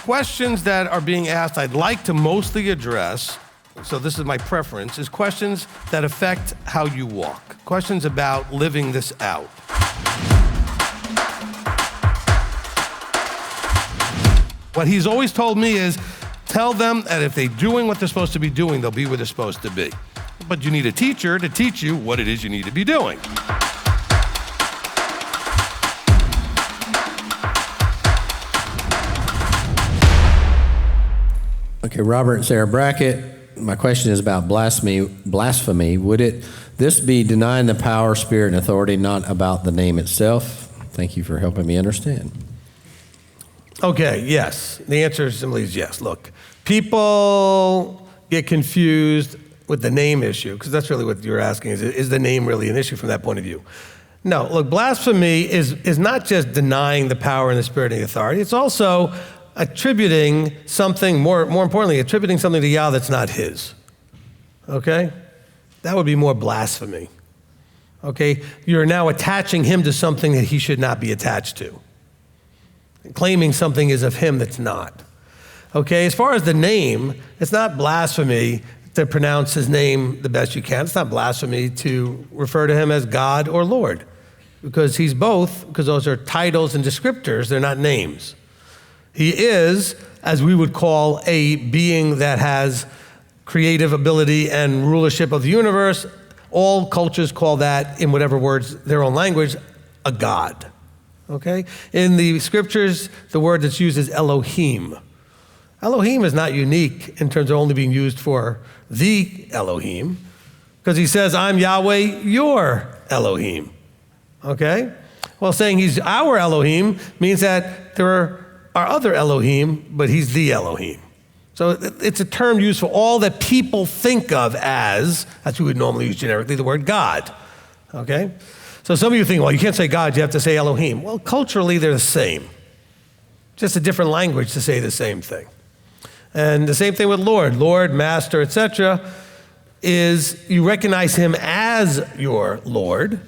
questions that are being asked, I'd like to mostly address, so this is my preference, is questions that affect how you walk. Questions about living this out. What he's always told me is, tell them that if they're doing what they're supposed to be doing, they'll be where they're supposed to be. But you need a teacher to teach you what it is you need to be doing. Okay, Robert and Sarah Brackett, my question is about blasphemy. Would this be denying the power, spirit, and authority, not about the name itself? Thank you for helping me understand. Okay, yes. The answer simply is yes. Look, people get confused with the name issue, because that's really what you're asking, is the name really an issue from that point of view? No, look, blasphemy is not just denying the power and the spirit and the authority, it's also attributing something, more importantly, attributing something to Yah that's not his, okay? That would be more blasphemy, okay? You're now attaching him to something that he should not be attached to. Claiming something is of him that's not. Okay, as far as the name, it's not blasphemy to pronounce his name the best you can. It's not blasphemy to refer to him as God or Lord, because he's both, because those are titles and descriptors, they're not names. He is, as we would call, a being that has creative ability and rulership of the universe. All cultures call that, in whatever words, their own language, a God. Okay? In the scriptures, the word that's used is Elohim. Elohim is not unique in terms of only being used for the Elohim, because he says, I'm Yahweh, your Elohim. Okay? Well, saying he's our Elohim means that there are other Elohim, but he's the Elohim. So it's a term used for all that people think of as, that's what we would normally use generically, the word God. Okay? So some of you think, well, you can't say God, you have to say Elohim. Well, culturally, they're the same. Just a different language to say the same thing. And the same thing with Lord, Master, etc., is you recognize him as your Lord.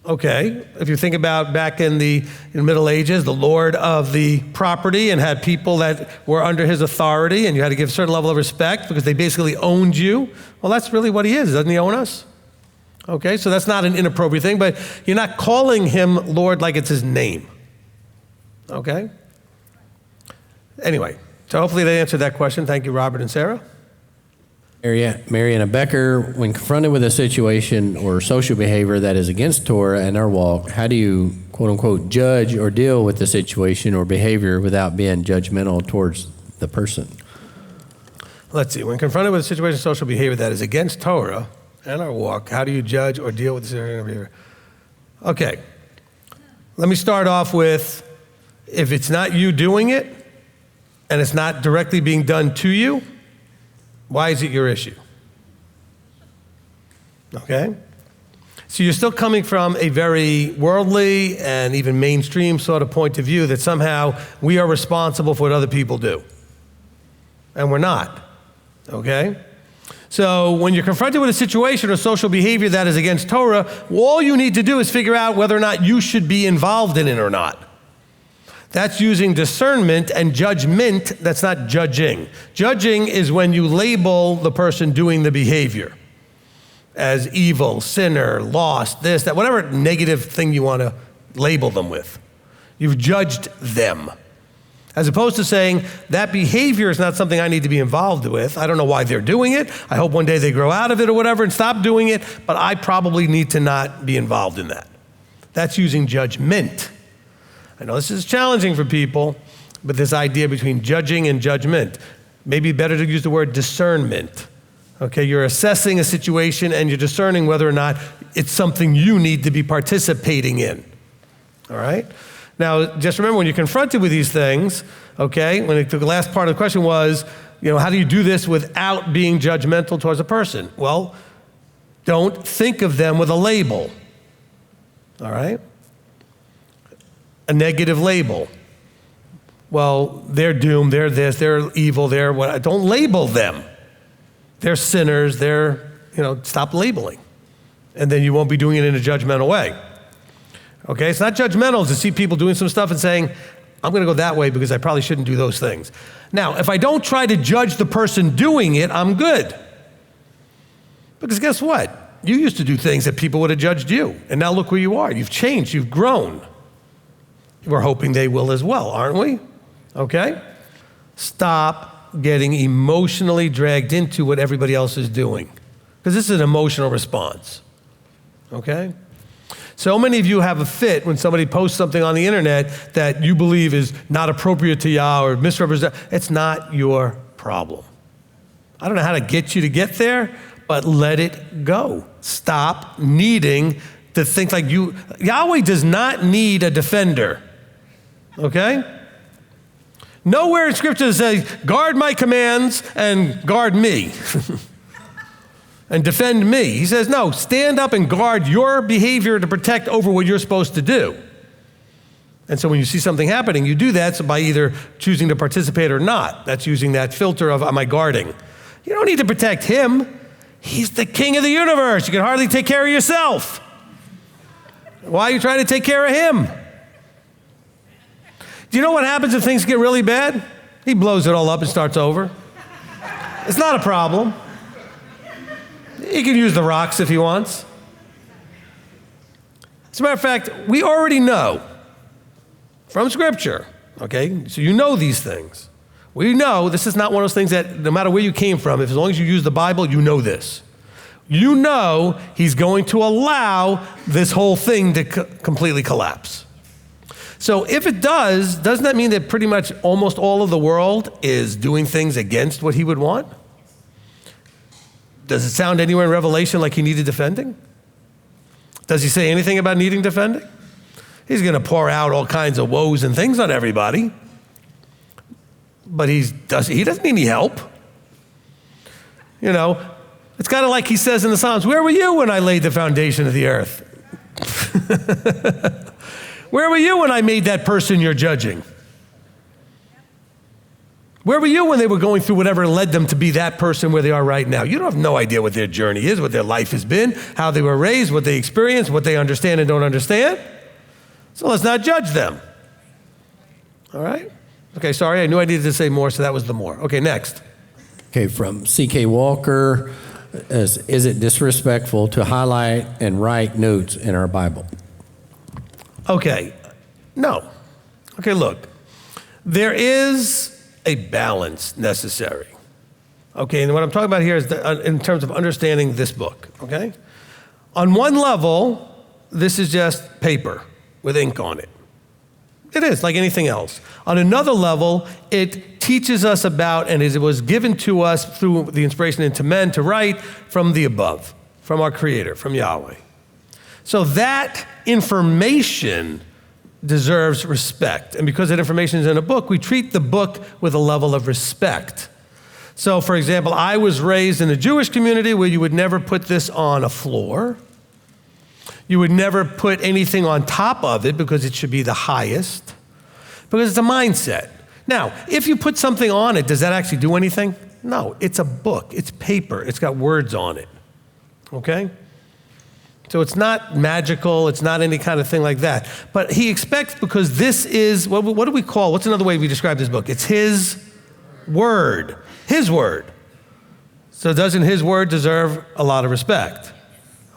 Okay, if you think about back in the Middle Ages, the Lord of the property and had people that were under his authority, and you had to give a certain level of respect because they basically owned you. Well, that's really what he is. Doesn't he own us? Okay, so that's not an inappropriate thing, but you're not calling him Lord like it's his name. Okay? Anyway, so hopefully they answered that question. Thank you, Robert and Sarah. Mariana Becker, when confronted with a situation or social behavior that is against Torah and our walk, how do you, quote unquote, judge or deal with the situation or behavior without being judgmental towards the person? Let's see. When confronted with a situation or social behavior that is against Torah and our walk, how do you judge or deal with the situation or behavior? Okay. Let me start off with, if it's not you doing it and it's not directly being done to you, why is it your issue? Okay? So you're still coming from a very worldly and even mainstream sort of point of view that somehow we are responsible for what other people do. And we're not. Okay? So when you're confronted with a situation or social behavior that is against Torah, all you need to do is figure out whether or not you should be involved in it or not. That's using discernment, and judgment, that's not judging. Judging is when you label the person doing the behavior as evil, sinner, lost, this, that, whatever negative thing you want to label them with. You've judged them. As opposed to saying, that behavior is not something I need to be involved with. I don't know why they're doing it. I hope one day they grow out of it or whatever and stop doing it, but I probably need to not be involved in that. That's using judgment. I know this is challenging for people, but this idea between judging and judgment, maybe better to use the word discernment. Okay, you're assessing a situation and you're discerning whether or not it's something you need to be participating in. All right? Now, just remember when you're confronted with these things, okay, the last part of the question was, how do you do this without being judgmental towards a person? Well, don't think of them with a label. All right? A negative label. Well, they're doomed, they're this, they're evil, they're what. Don't label them. They're sinners, stop labeling. And then you won't be doing it in a judgmental way. Okay, it's not judgmental to see people doing some stuff and saying, I'm going to go that way because I probably shouldn't do those things. Now, if I don't try to judge the person doing it, I'm good. Because guess what? You used to do things that people would have judged you. And now look where you are. You've changed. You've grown. We're hoping they will as well, aren't we? Okay? Stop getting emotionally dragged into what everybody else is doing. Because this is an emotional response. Okay? So many of you have a fit when somebody posts something on the internet that you believe is not appropriate to Yah or misrepresent. It's not your problem. I don't know how to get you to get there, but let it go. Stop needing to think like you. Yahweh does not need a defender. Okay? Nowhere in Scripture says, guard my commands and guard me. And defend me. He says, no, stand up and guard your behavior to protect over what you're supposed to do. And so when you see something happening, you do that by either choosing to participate or not. That's using that filter of, am I guarding? You don't need to protect him. He's the king of the universe. You can hardly take care of yourself. Why are you trying to take care of him? Do you know what happens if things get really bad? He blows it all up and starts over. It's not a problem. He can use the rocks if he wants. As a matter of fact, we already know from Scripture, okay? So you know these things. We know this is not one of those things that no matter where you came from, as long as you use the Bible, you know this. You know he's going to allow this whole thing to completely collapse. So if it does, doesn't that mean that pretty much almost all of the world is doing things against what he would want? Does it sound anywhere in Revelation like he needed defending? Does he say anything about needing defending? He's going to pour out all kinds of woes and things on everybody. But he doesn't need any help. You know, it's kind of like he says in the Psalms, where were you when I laid the foundation of the earth? Where were you when I made that person you're judging? Where were you when they were going through whatever led them to be that person where they are right now? You don't have no idea what their journey is, what their life has been, how they were raised, what they experienced, what they understand and don't understand. So let's not judge them. All right? Okay, sorry, I knew I needed to say more, so that was the more. Okay, next. Okay, from C.K. Walker, is it disrespectful to highlight and write notes in our Bible? Okay, no. Okay, look, there is a balance necessary. Okay, and what I'm talking about here is in terms of understanding this book, okay? On one level, this is just paper with ink on it. It is, like anything else. On another level, it teaches us about, and it was given to us through the inspiration into men to write from the above, from our Creator, from Yahweh. So that information deserves respect. And because that information is in a book, we treat the book with a level of respect. So, for example, I was raised in a Jewish community where you would never put this on a floor. You would never put anything on top of it because it should be the highest, because it's a mindset. Now, if you put something on it, does that actually do anything? No, it's a book. It's paper. It's got words on it, okay? So it's not magical. It's not any kind of thing like that. But he expects, because this is, what do we call, what's another way we describe this book? It's his word. His word. So doesn't his word deserve a lot of respect?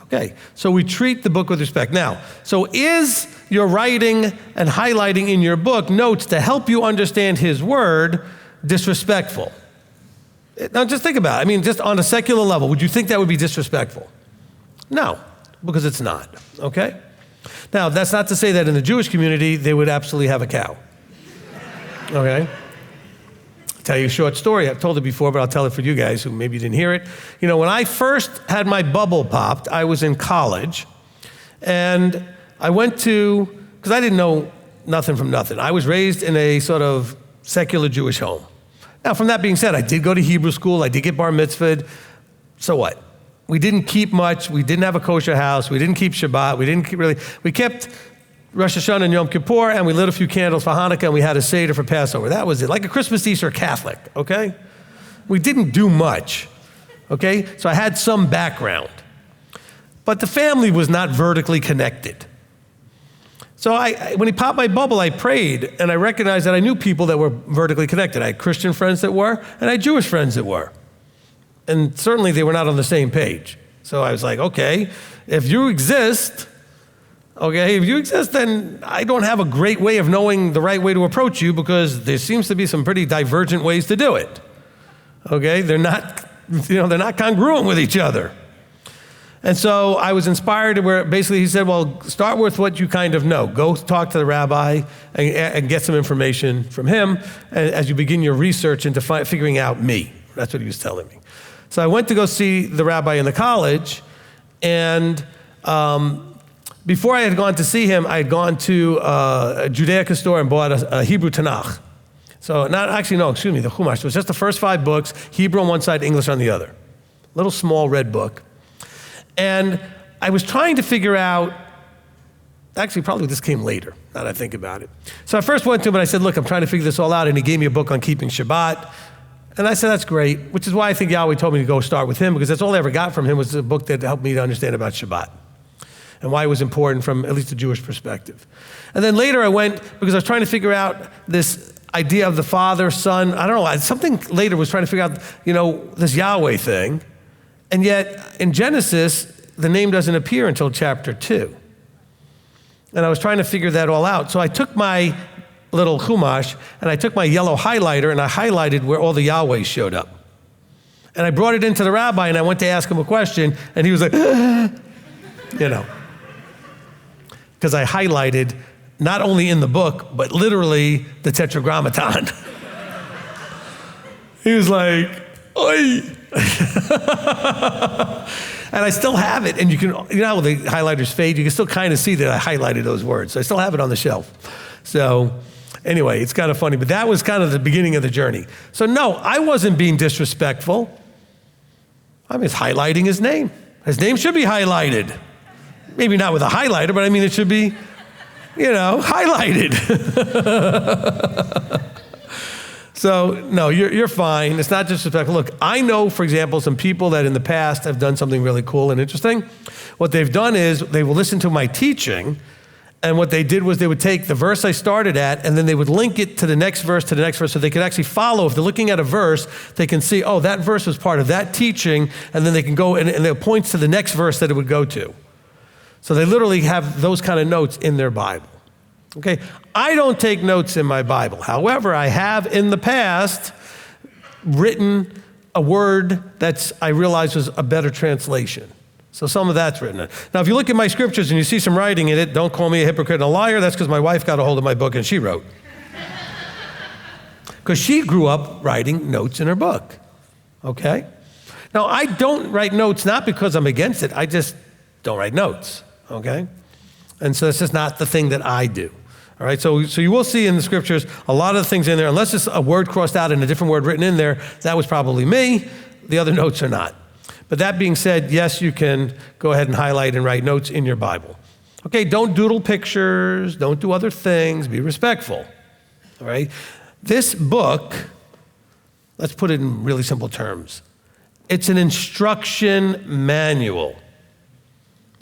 Okay, so we treat the book with respect. Now, so is your writing and highlighting in your book notes to help you understand his word disrespectful? Now just think about it. I mean, just on a secular level, would you think that would be disrespectful? No, because it's not, okay? Now, that's not to say that in the Jewish community, they would absolutely have a cow, okay? I'll tell you a short story. I've told it before, but I'll tell it for you guys who maybe didn't hear it. You know, when I first had my bubble popped, I was in college, and I went to, because I didn't know nothing from nothing. I was raised in a sort of secular Jewish home. Now, from that being said, I did go to Hebrew school. I did get bar mitzvahed. So what? We didn't keep much. We didn't have a kosher house. We didn't keep Shabbat. We kept Rosh Hashanah and Yom Kippur, and we lit a few candles for Hanukkah, and we had a Seder for Passover. That was it, like a Christmas, Easter Catholic, okay? We didn't do much, okay? So I had some background. But the family was not vertically connected. So when he popped my bubble, I prayed, and I recognized that I knew people that were vertically connected. I had Christian friends that were, and I had Jewish friends that were. And certainly they were not on the same page. So I was like, okay, if you exist, then I don't have a great way of knowing the right way to approach you, because there seems to be some pretty divergent ways to do it. Okay, they're not congruent with each other. And so I was inspired to where basically he said, well, start with what you kind of know. Go talk to the rabbi and get some information from him as you begin your research into figuring out me. That's what he was telling me. So I went to go see the rabbi in the college, and before I had gone to see him, I had gone to a Judaica store and bought a Hebrew Tanakh. So the Chumash. It was just the first 5 books, Hebrew on one side, English on the other. Little small red book. And I was trying to figure out, actually probably this came later, now that I think about it. So I first went to him and I said, look, I'm trying to figure this all out. And he gave me a book on keeping Shabbat. And I said, that's great, which is why I think Yahweh told me to go start with him, because that's all I ever got from him was a book that helped me to understand about Shabbat and why it was important from at least a Jewish perspective. And then later I went, because I was trying to figure out this idea of the Father, Son, I don't know, something later was trying to figure out, this Yahweh thing. And yet, in Genesis, the name doesn't appear until chapter 2. And I was trying to figure that all out. So I took my little Chumash, and I took my yellow highlighter, and I highlighted where all the Yahwehs showed up. And I brought it into the rabbi, and I went to ask him a question, and he was like, because I highlighted not only in the book, but literally the Tetragrammaton. He was like, oi. And I still have it, and you can, how the highlighters fade, you can still kind of see that I highlighted those words. So I still have it on the shelf. So anyway, it's kind of funny, but that was kind of the beginning of the journey. So no, I wasn't being disrespectful. I was highlighting his name. His name should be highlighted. Maybe not with a highlighter, but I mean, it should be, highlighted. So, no, you're fine. It's not disrespectful. Look, I know, for example, some people that in the past have done something really cool and interesting. What they've done is they will listen to my teaching, and what they did was they would take the verse I started at, and then they would link it to the next verse, so they could actually follow. If they're looking at a verse, they can see, oh, that verse was part of that teaching, and then they can go and it points to the next verse that it would go to. So they literally have those kind of notes in their Bible. Okay, I don't take notes in my Bible. However, I have in the past written a word that I realized was a better translation. So some of that's written. Now, if you look at my scriptures and you see some writing in it, don't call me a hypocrite and a liar. That's because my wife got a hold of my book and she wrote. Because she grew up writing notes in her book. Okay? Now, I don't write notes not because I'm against it. I just don't write notes. Okay? And so it's just not the thing that I do. All right, so you will see in the scriptures a lot of the things in there, unless it's a word crossed out and a different word written in there, that was probably me. The other notes are not. But that being said, yes, you can go ahead and highlight and write notes in your Bible. Okay, don't doodle pictures, don't do other things, be respectful. All right, this book, let's put it in really simple terms. It's an instruction manual.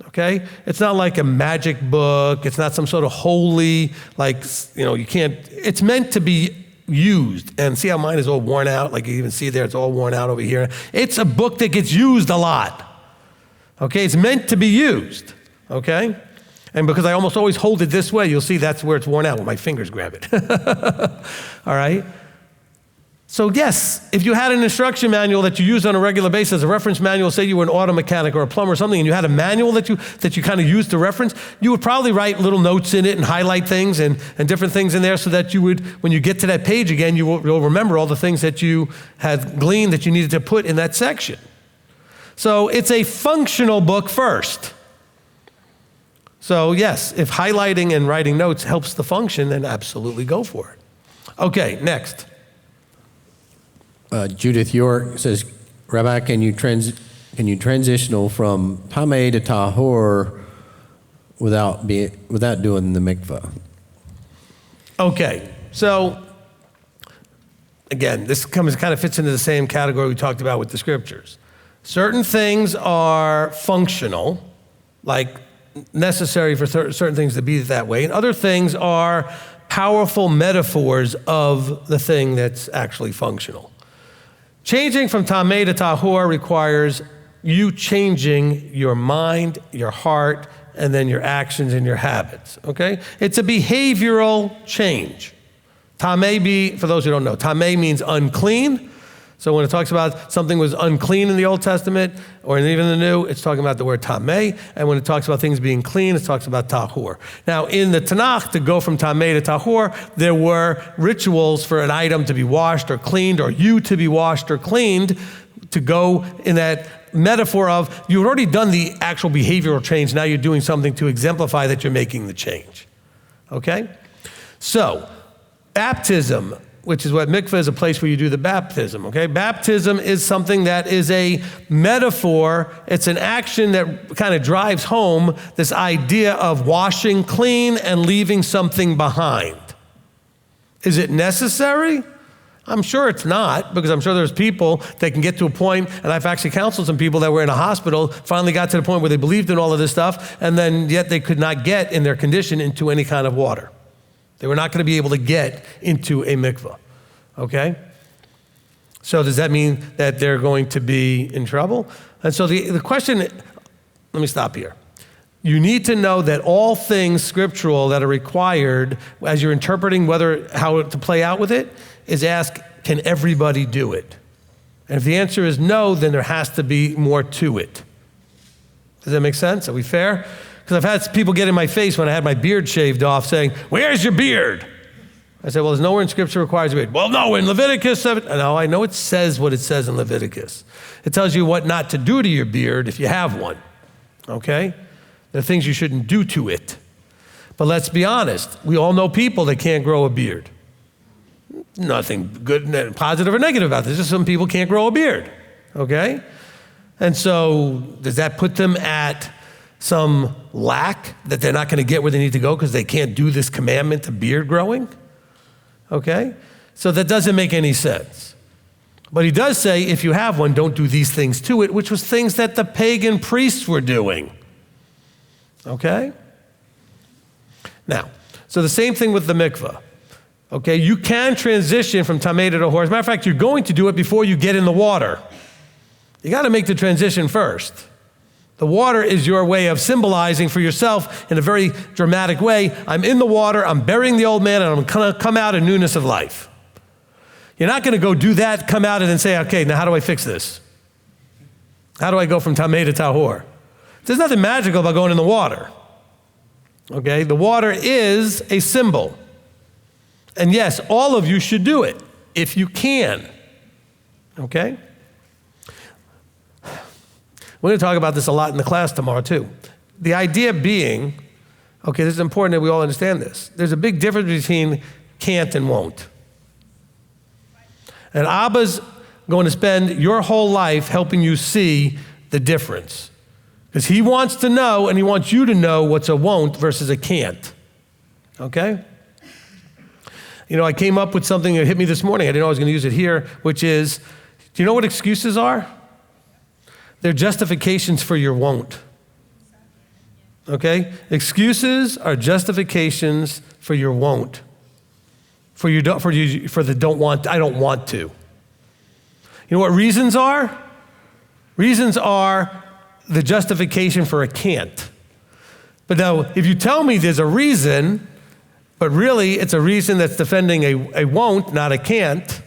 Okay? It's not like a magic book. It's not some sort of holy, you can't, it's meant to be used. And see how mine is all worn out? Like you even see there, it's all worn out over here. It's a book that gets used a lot. Okay? It's meant to be used. Okay? And because I almost always hold it this way, you'll see that's where it's worn out when my fingers grab it. All right? So yes, if you had an instruction manual that you used on a regular basis, a reference manual, say you were an auto mechanic or a plumber or something, and you had a manual that you kind of used to reference, you would probably write little notes in it and highlight things and different things in there so that you would, when you get to that page again, you'll remember all the things that you had gleaned that you needed to put in that section. So it's a functional book first. So yes, if highlighting and writing notes helps the function, then absolutely go for it. Okay, next. Judith York says, Rabbi, can you transitional from tameh to tahor without doing the mikvah? Okay, so again, this kind of fits into the same category we talked about with the scriptures. Certain things are functional, like necessary for certain things to be that way. And other things are powerful metaphors of the thing that's actually functional. Changing from tameh to tahor requires you changing your mind, your heart, and then your actions and your habits, okay? It's a behavioral change. Tameh, for those who don't know, tameh means unclean. So when it talks about something was unclean in the Old Testament, or even in the New, it's talking about the word tameh. And when it talks about things being clean, it talks about tahor. Now, in the Tanakh, to go from tameh to tahor, there were rituals for an item to be washed or cleaned, or you to be washed or cleaned, to go in that metaphor of you've already done the actual behavioral change, now you're doing something to exemplify that you're making the change, okay? So, baptism, which is what mikveh is, a place where you do the baptism, okay? Baptism is something that is a metaphor. It's an action that kind of drives home this idea of washing clean and leaving something behind. Is it necessary? I'm sure it's not, because I'm sure there's people that can get to a point, and I've actually counseled some people that were in a hospital, finally got to the point where they believed in all of this stuff, and then yet they could not get in their condition into any kind of water. They were not going to be able to get into a mikveh, okay? So does that mean that they're going to be in trouble? And so the question, let me stop here. You need to know that all things scriptural that are required as you're interpreting how to play out with it is ask, can everybody do it? And if the answer is no, then there has to be more to it. Does that make sense? Are we fair? Because I've had people get in my face when I had my beard shaved off saying, where's your beard? I said, well, there's nowhere in Scripture requires a beard. Well, no, in Leviticus 7. No, I know it says what it says in Leviticus. It tells you what not to do to your beard if you have one, okay? There are things you shouldn't do to it. But let's be honest. We all know people that can't grow a beard. Nothing good, positive or negative about this. Just some people can't grow a beard, okay? And so does that put them at some lack that they're not going to get where they need to go because they can't do this commandment of beard growing? Okay? So that doesn't make any sense. But he does say, if you have one, don't do these things to it, which was things that the pagan priests were doing. Okay? Now, so the same thing with the mikveh. Okay, you can transition from tameh to tahor. As a matter of fact, you're going to do it before you get in the water. You got to make the transition first. The water is your way of symbolizing for yourself in a very dramatic way. I'm in the water, I'm burying the old man, and I'm going to come out in newness of life. You're not going to go do that, come out, and then say, okay, now how do I fix this? How do I go from tameh to tahor? There's nothing magical about going in the water. Okay, the water is a symbol. And yes, all of you should do it, if you can, okay? We're going to talk about this a lot in the class tomorrow, too. The idea being, okay, this is important that we all understand this. There's a big difference between can't and won't. And Abba's going to spend your whole life helping you see the difference. Because he wants to know, and he wants you to know what's a won't versus a can't, okay? You know, I came up with something that hit me this morning. I didn't know I was going to use it here, which is, do you know what excuses are? They're justifications for your won't. Okay? Excuses are justifications for your won't. For the don't want, I don't want to. You know what reasons are? Reasons are the justification for a can't. But now, if you tell me there's a reason, but really, it's a reason that's defending a won't, not a can't,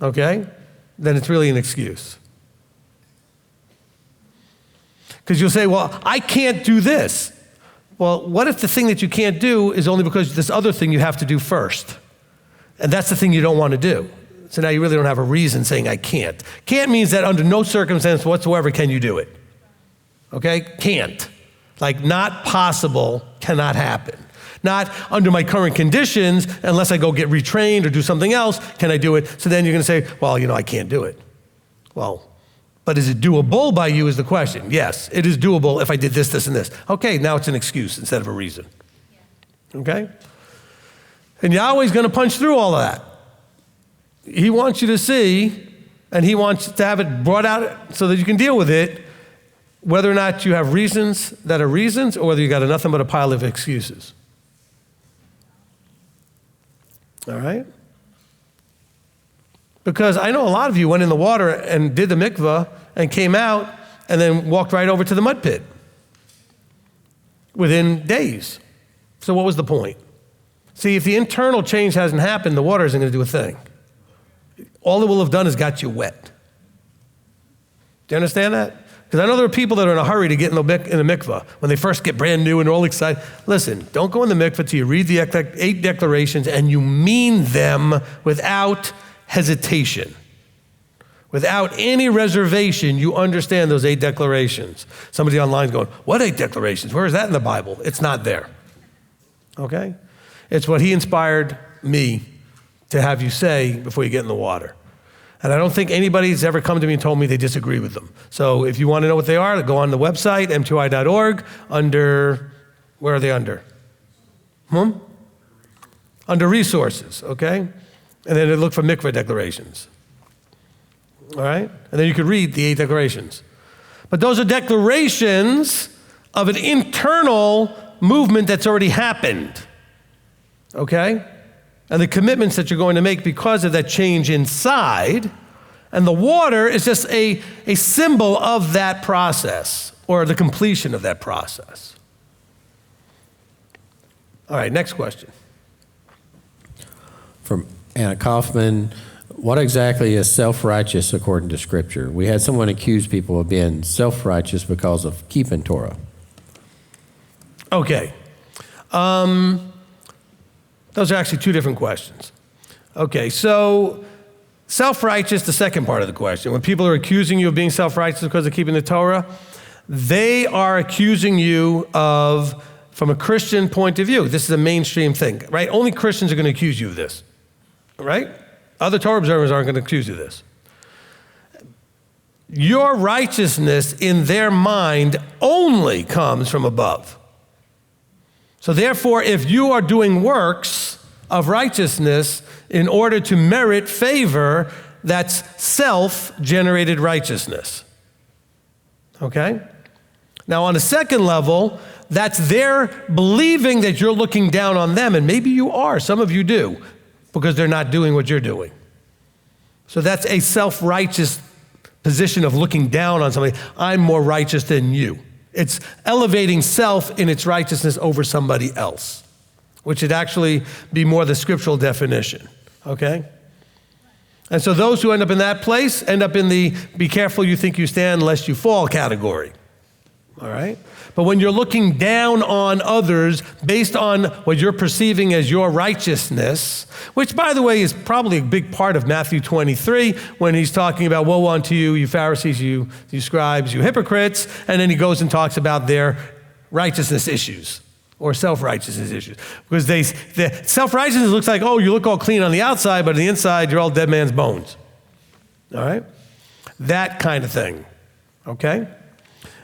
okay? Then it's really an excuse. Because you'll say, well, I can't do this. Well, what if the thing that you can't do is only because this other thing you have to do first? And that's the thing you don't want to do. So now you really don't have a reason saying I can't. Can't means that under no circumstance whatsoever can you do it. Okay? Can't. Like not possible, cannot happen. Not under my current conditions, unless I go get retrained or do something else, can I do it? So then you're going to say, well, you know, I can't do it. Well, but is it doable by you is the question. Yes, it is doable if I did this, this, and this. Okay, now it's an excuse instead of a reason. Okay? And Yahweh's going to punch through all of that. He wants you to see, and he wants to have it brought out so that you can deal with it. whether or not you have reasons that are reasons or whether you got nothing but a pile of excuses. All right? Because I know a lot of you went in the water and did the mikvah and came out and then walked right over to the mud pit within days. So what was the point? See, if the internal change hasn't happened, the water isn't going to do a thing. All it will have done is got you wet. Do you understand that? Because I know there are people that are in a hurry to get in the mikvah when they first get brand new and they're all excited. Listen, don't go in the mikvah till you read the 8 declarations and you mean them without hesitation. Without any reservation, you understand those 8 declarations. Somebody online is going, what 8 declarations? Where is that in the Bible? It's not there. Okay? It's what he inspired me to have you say before you get in the water. And I don't think anybody's ever come to me and told me they disagree with them. So if you want to know what they are, go on the website, m.t.o.i.org, under, where are they under? Under resources, okay? And then look for mikvah declarations. All right? And then you could read the 8 declarations. But those are declarations of an internal movement that's already happened, okay? And the commitments that you're going to make because of that change inside. And the water is just a symbol of that process or the completion of that process. All right, next question. From Anna Kaufman, what exactly is self-righteous according to Scripture? We had someone accuse people of being self-righteous because of keeping Torah. Okay. Those are actually 2 different questions. Okay, so self-righteous, the second part of the question. When people are accusing you of being self-righteous because of keeping the Torah, they are accusing you of, from a Christian point of view, this is a mainstream thing, right? Only Christians are going to accuse you of this, right? Other Torah observers aren't going to accuse you of this. Your righteousness in their mind only comes from above. So therefore, if you are doing works of righteousness in order to merit favor, that's self-generated righteousness. Okay? Now, on a second level, that's their believing that you're looking down on them, and maybe you are. Some of you do, because they're not doing what you're doing. So that's a self-righteous position of looking down on somebody. I'm more righteous than you. It's elevating self in its righteousness over somebody else, which should actually be more the scriptural definition, okay? And so those who end up in that place end up in the be careful you think you stand lest you fall category, all right? But when you're looking down on others based on what you're perceiving as your righteousness, which, by the way, is probably a big part of Matthew 23 when he's talking about, woe unto you, you Pharisees, you scribes, you hypocrites, and then he goes and talks about their righteousness issues or self-righteousness issues. Because the self-righteousness looks like, oh, you look all clean on the outside, but on the inside, you're all dead man's bones. All right? That kind of thing, okay?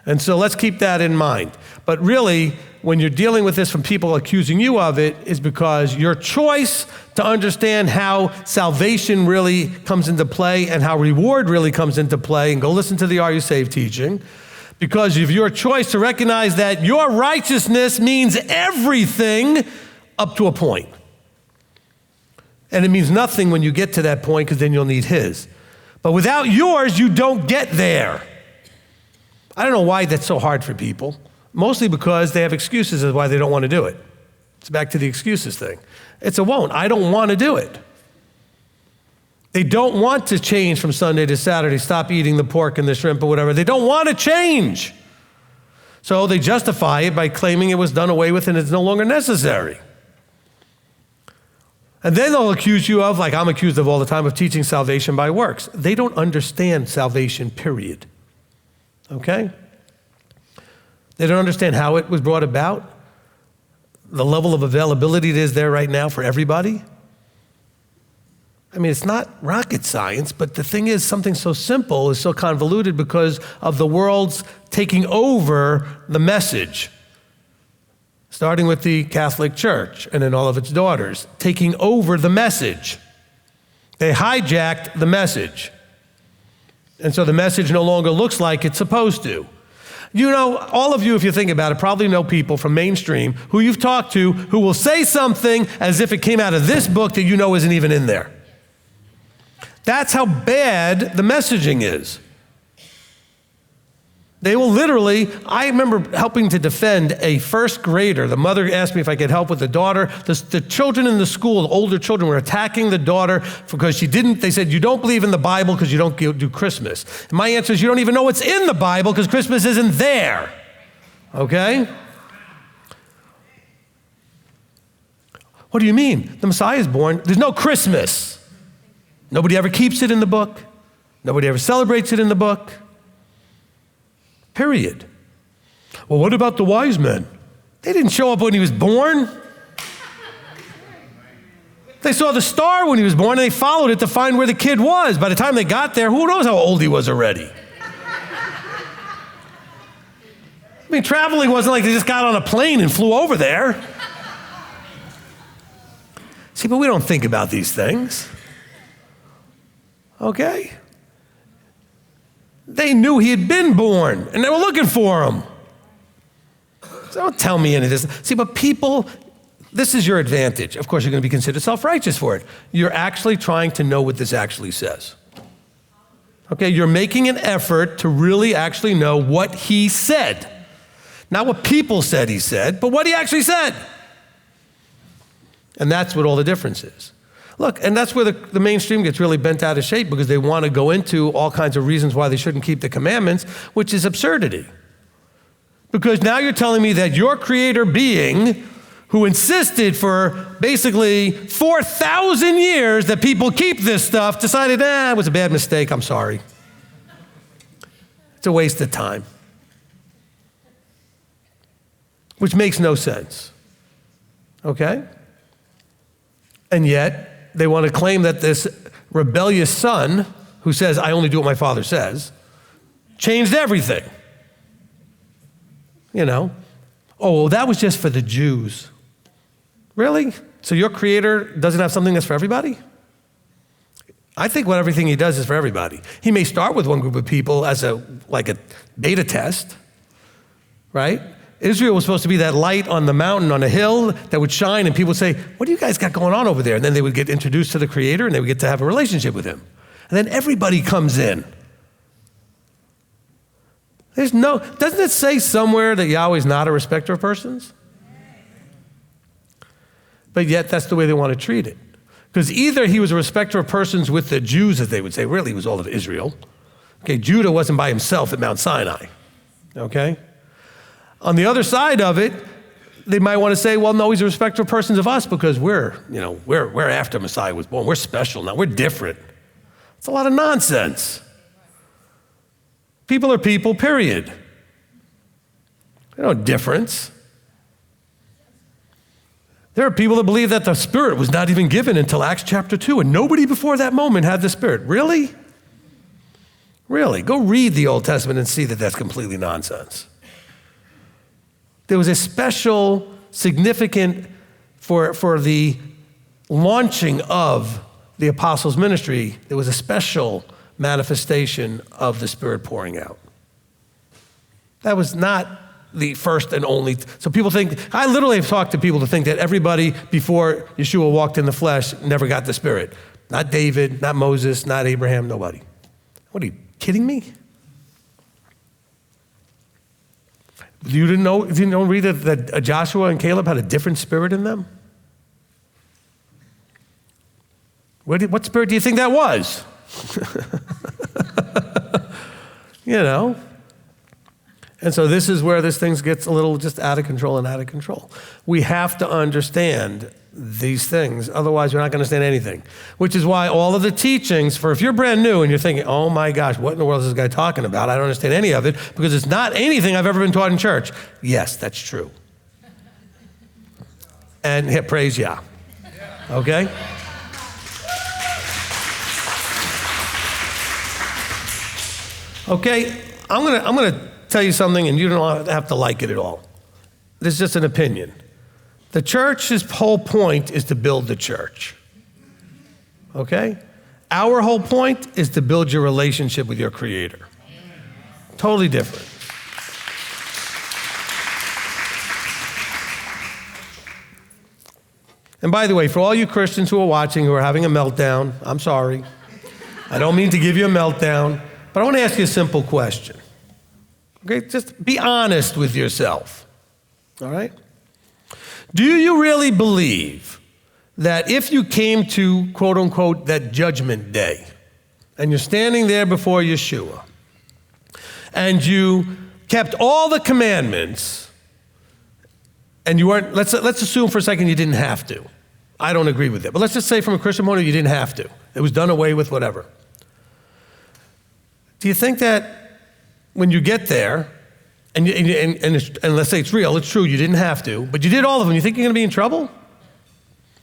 And so let's keep that in mind. But really, when you're dealing with this from people accusing you of it, is because your choice to understand how salvation really comes into play and how reward really comes into play, and go listen to the Are You Saved teaching, because of your choice to recognize that your righteousness means everything up to a point. And it means nothing when you get to that point, because then you'll need his. But without yours, you don't get there. I don't know why that's so hard for people. Mostly because they have excuses as why they don't want to do it. It's back to the excuses thing. It's a won't. I don't want to do it. They don't want to change from Sunday to Saturday, stop eating the pork and the shrimp or whatever. They don't want to change. So they justify it by claiming it was done away with and it's no longer necessary. And then they'll accuse you of, like I'm accused of all the time, of teaching salvation by works. They don't understand salvation, period. Okay? They don't understand how it was brought about, the level of availability it is there right now for everybody. I mean, it's not rocket science, but the thing is, something so simple is so convoluted because of the world's taking over the message, starting with the Catholic Church and then all of its daughters, taking over the message. They hijacked the message. And so the message no longer looks like it's supposed to. You know, all of you, if you think about it, probably know people from mainstream who you've talked to who will say something as if it came out of this book that you know isn't even in there. That's how bad the messaging is. They will literally, I remember helping to defend a first grader. The mother asked me if I could help with the daughter. The children in the school, the older children, were attacking the daughter because they said, you don't believe in the Bible because you don't do Christmas. And my answer is, you don't even know what's in the Bible because Christmas isn't there. Okay? What do you mean? The Messiah is born. There's no Christmas. Nobody ever keeps it in the book. Nobody ever celebrates it in the book. Period. Well, what about the wise men? They didn't show up when he was born. They saw the star when he was born, and they followed it to find where the kid was. By the time they got there, who knows how old he was already? I mean, traveling wasn't like they just got on a plane and flew over there. See, but we don't think about these things. Okay? They knew he had been born, and they were looking for him. So don't tell me any of this. See, but people, this is your advantage. Of course, you're going to be considered self-righteous for it. You're actually trying to know what this actually says. Okay, you're making an effort to really actually know what he said. Not what people said he said, but what he actually said. And that's what all the difference is. Look, and that's where the mainstream gets really bent out of shape, because they want to go into all kinds of reasons why they shouldn't keep the commandments, which is absurdity. Because now you're telling me that your creator being, who insisted for basically 4,000 years that people keep this stuff, decided, it was a bad mistake, I'm sorry. It's a waste of time. Which makes no sense. Okay? And yet, they want to claim that this rebellious son, who says, I only do what my father says, changed everything. You know? Oh, well, that was just for the Jews. Really? So your creator doesn't have something that's for everybody? I think what everything he does is for everybody. He may start with one group of people as a beta test, right? Israel was supposed to be that light on the mountain, on a hill that would shine, and people would say, what do you guys got going on over there? And then they would get introduced to the Creator, and they would get to have a relationship with him. And then everybody comes in. Doesn't it say somewhere that Yahweh's not a respecter of persons? But yet that's the way they want to treat it. Because either he was a respecter of persons with the Jews, as they would say, really he was all of Israel. Okay, Judah wasn't by himself at Mount Sinai. Okay? On the other side of it, they might want to say, well, no, he's a respecter of persons of us because we're after Messiah was born. We're special now. We're different. It's a lot of nonsense. People are people, period. There's no difference. There are people that believe that the Spirit was not even given until Acts chapter 2, and nobody before that moment had the Spirit. Really? Really? Go read the Old Testament and see that that's completely nonsense. There was a special, significant, for the launching of the apostles' ministry, there was a special manifestation of the Spirit pouring out. That was not the first and only. So people think, I literally have talked to people to think that everybody before Yeshua walked in the flesh never got the Spirit. Not David, not Moses, not Abraham, nobody. What are you kidding me? You didn't read that Joshua and Caleb had a different spirit in them? What spirit do you think that was? You know? And so this is where this thing gets a little just out of control and out of control. We have to understand these things, otherwise we're not going to understand anything. Which is why all of the teachings, if you're brand new and you're thinking, oh my gosh, what in the world is this guy talking about? I don't understand any of it, because it's not anything I've ever been taught in church. Yes, that's true. And praise Yah. Okay? Okay, I'm gonna tell you something, and you don't have to like it at all. This is just an opinion. The church's whole point is to build the church. Okay? Our whole point is to build your relationship with your Creator. Totally different. And by the way, for all you Christians who are watching who are having a meltdown, I'm sorry. I don't mean to give you a meltdown, but I want to ask you a simple question. Okay, just be honest with yourself, all right? Do you really believe that if you came to, quote unquote, that judgment day, and you're standing there before Yeshua, and you kept all the commandments, and you weren't, let's assume for a second you didn't have to. I don't agree with that, but let's just say from a Christian point of view, you didn't have to. It was done away with, whatever. Do you think that when you get there, and let's say it's real, it's true, you didn't have to, but you did all of them, you think you're going to be in trouble?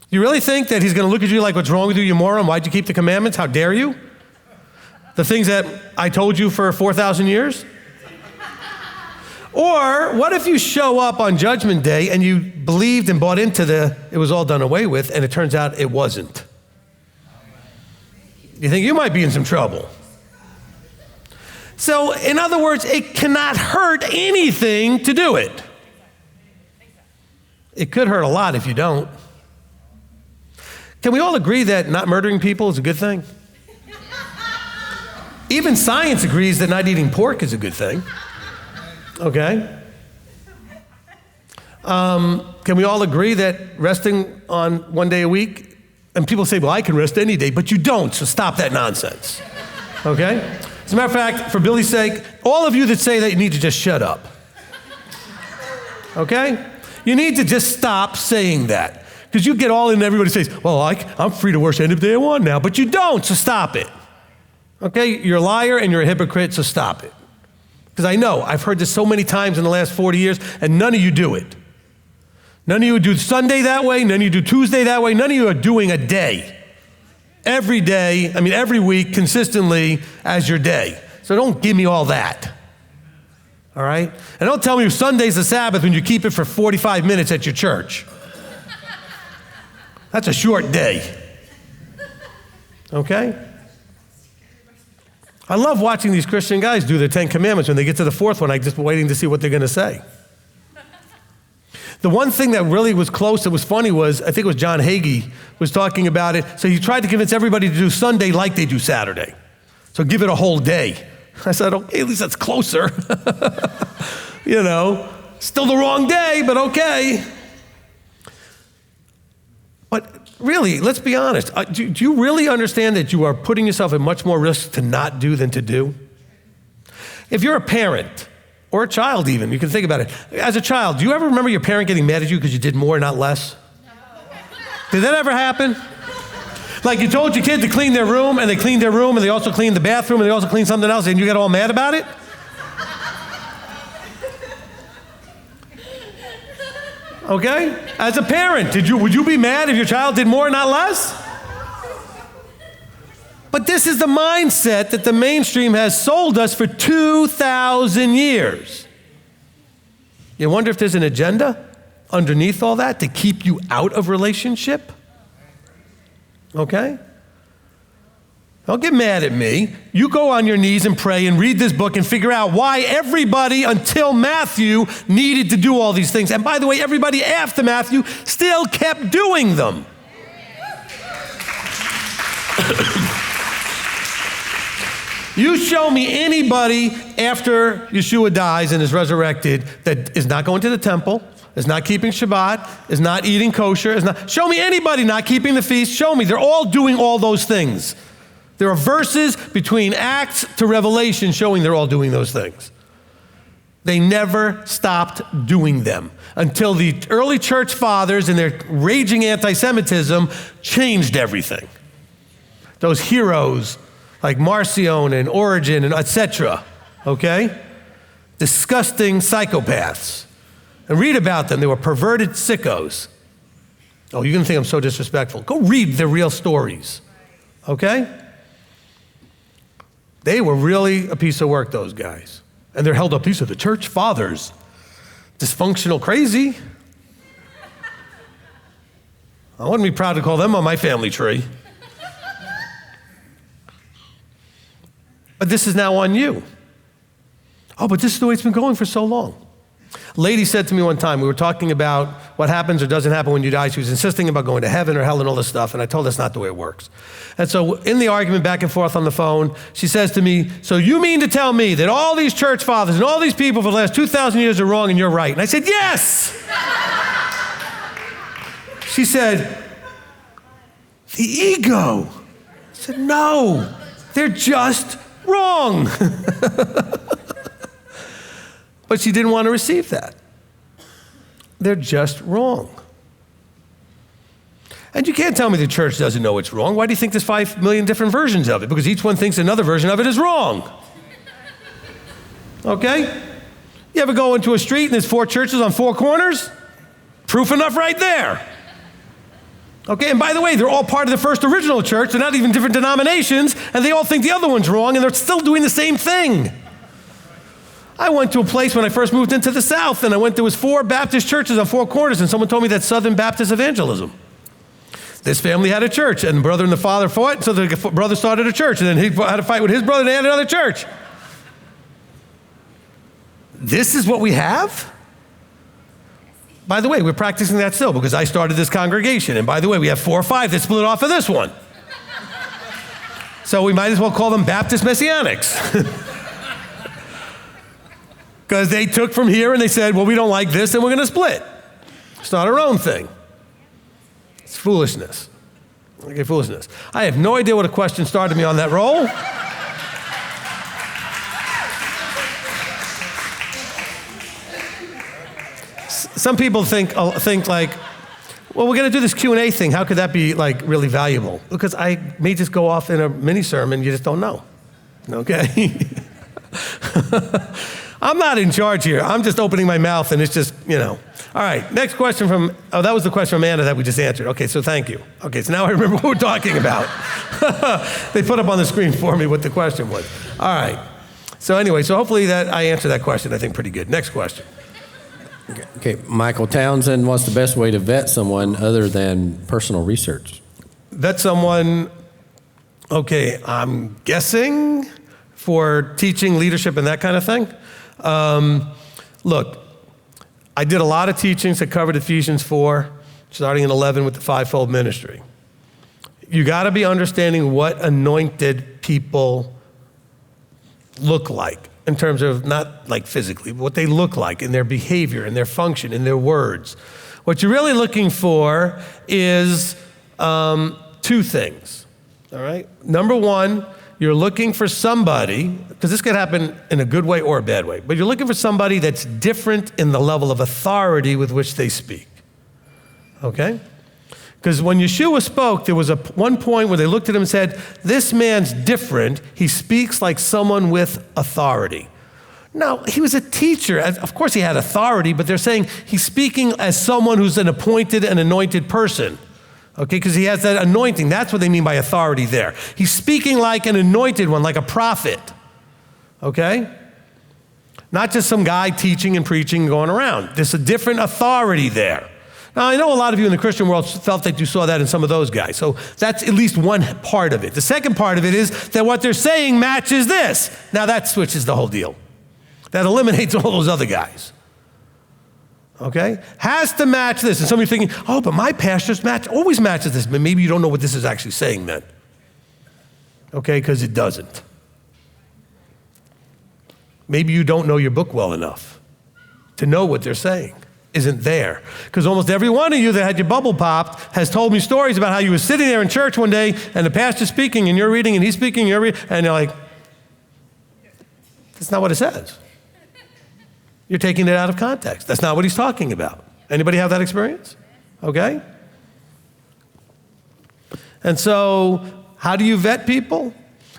You really think that he's going to look at you like, what's wrong with you, you moron? Why'd you keep the commandments? How dare you? The things that I told you for 4,000 years? Or what if you show up on Judgment Day and you believed and bought into it was all done away with, and it turns out it wasn't? You think you might be in some trouble. So, in other words, it cannot hurt anything to do it. It could hurt a lot if you don't. Can we all agree that not murdering people is a good thing? Even science agrees that not eating pork is a good thing. Okay? Can we all agree that resting on one day a week, and people say, well, I can rest any day, but you don't, so stop that nonsense. Okay? As a matter of fact, for Billy's sake, all of you that say that, you need to just shut up. Okay? You need to just stop saying that. Because you get all in and everybody says, well, I'm free to worship any day I want now, but you don't, so stop it. Okay? You're a liar and you're a hypocrite, so stop it. Because I know, I've heard this so many times in the last 40 years, and none of you do it. None of you do Sunday that way, none of you do Tuesday that way, none of you are doing a day. Every day, every week, consistently as your day. So don't give me all that. All right? And don't tell me Sunday's the Sabbath when you keep it for 45 minutes at your church. That's a short day. Okay? I love watching these Christian guys do their 10 commandments. When they get to the fourth one, I'm just waiting to see what they're going to say. The one thing that really was close, that was funny, was, I think it was John Hagee was talking about it. So he tried to convince everybody to do Sunday like they do Saturday. So give it a whole day. I said, okay, at least that's closer. Still the wrong day, but okay. But really, let's be honest. Do you really understand that you are putting yourself at much more risk to not do than to do? If you're a parent, or a child even, you can think about it. As a child, do you ever remember your parent getting mad at you because you did more, not less? No. Did that ever happen? Like you told your kid to clean their room, and they cleaned their room, and they also cleaned the bathroom, and they also cleaned something else, and you got all mad about it? Okay? As a parent, would you be mad if your child did more, not less? But this is the mindset that the mainstream has sold us for 2,000 years. You wonder if there's an agenda underneath all that to keep you out of relationship? Okay? Don't get mad at me. You go on your knees and pray and read this book and figure out why everybody until Matthew needed to do all these things. And by the way, everybody after Matthew still kept doing them. You show me anybody after Yeshua dies and is resurrected that is not going to the temple, is not keeping Shabbat, is not eating kosher, show me anybody not keeping the feast. Show me. They're all doing all those things. There are verses between Acts to Revelation showing they're all doing those things. They never stopped doing them until the early church fathers and their raging anti-Semitism changed everything. Those heroes like Marcion and Origen and etc., okay? Disgusting psychopaths. And read about them. They were perverted sickos. Oh, you're going to think I'm so disrespectful. Go read their real stories, okay? They were really a piece of work, those guys. And they're held up, these are the church fathers. Dysfunctional crazy. I wouldn't be proud to call them on my family tree. But this is now on you. Oh, but this is the way it's been going for so long. Lady said to me one time, we were talking about what happens or doesn't happen when you die. She was insisting about going to heaven or hell and all this stuff, and I told her that's not the way it works. And so in the argument back and forth on the phone, she says to me, so you mean to tell me that all these church fathers and all these people for the last 2,000 years are wrong and you're right? And I said, yes! She said, the ego. I said, no, they're just wrong. But she didn't want to receive that. They're just wrong. And you can't tell me the church doesn't know it's wrong. Why do you think there's 5 million different versions of it? Because each one thinks another version of it is wrong. Okay? You ever go into a street and there's 4 churches on 4 corners? Proof enough right there. Okay, and by the way, they're all part of the first original church. They're not even different denominations, and they all think the other one's wrong, and they're still doing the same thing. I went to a place when I first moved into the South, and there was 4 Baptist churches on 4 corners, and someone told me that's Southern Baptist evangelism. This family had a church, and the brother and the father fought, so the brother started a church, and then he had a fight with his brother, and they had another church. This is what we have? By the way, we're practicing that still, because I started this congregation, and by the way, we have 4 or 5 that split off of this one. So we might as well call them Baptist Messianics. Because they took from here and they said, well, we don't like this and we're going to split. Start our own thing. It's foolishness. Okay, foolishness. I have no idea what a question started me on that roll. Some people think like, well, we're going to do this Q&A thing. How could that be like really valuable? Because I may just go off in a mini sermon. You just don't know. Okay? I'm not in charge here. I'm just opening my mouth and it's just, All right, next question that was the question from Anna that we just answered. Okay, so thank you. Okay, so now I remember what we're talking about. They put up on the screen for me what the question was. All right. So anyway, so hopefully that I answered that question, I think, pretty good. Next question. Okay, Michael Townsend, what's the best way to vet someone other than personal research? Vet someone, okay, I'm guessing for teaching, leadership, and that kind of thing. Look, I did a lot of teachings that covered Ephesians 4, starting in 11 with the 5-fold ministry. You got to be understanding what anointed people look like in terms of not like physically, but what they look like in their behavior, in their function, in their words. What you're really looking for is 2 things, all right? Number 1, you're looking for somebody, because this could happen in a good way or a bad way, but you're looking for somebody that's different in the level of authority with which they speak, okay? Because when Yeshua spoke, there was one point where they looked at him and said, this man's different. He speaks like someone with authority. Now, he was a teacher. Of course he had authority, but they're saying he's speaking as someone who's an appointed and anointed person. Okay, because he has that anointing. That's what they mean by authority there. He's speaking like an anointed one, like a prophet. Okay? Not just some guy teaching and preaching and going around. There's a different authority there. Now, I know a lot of you in the Christian world felt that you saw that in some of those guys. So that's at least one part of it. The second part of it is that what they're saying matches this. Now that switches the whole deal. That eliminates all those other guys. Okay? Has to match this. And some of you are thinking, oh, but my pastor's always matches this. But maybe you don't know what this is actually saying then. Okay? Because it doesn't. Maybe you don't know your book well enough to know what they're saying isn't there. Because almost every one of you that had your bubble popped has told me stories about how you were sitting there in church one day and the pastor's speaking and you're reading and he's speaking and you're reading, and you're like, that's not what it says. You're taking it out of context. That's not what he's talking about. Anybody have that experience? Okay? And so, how do you vet people?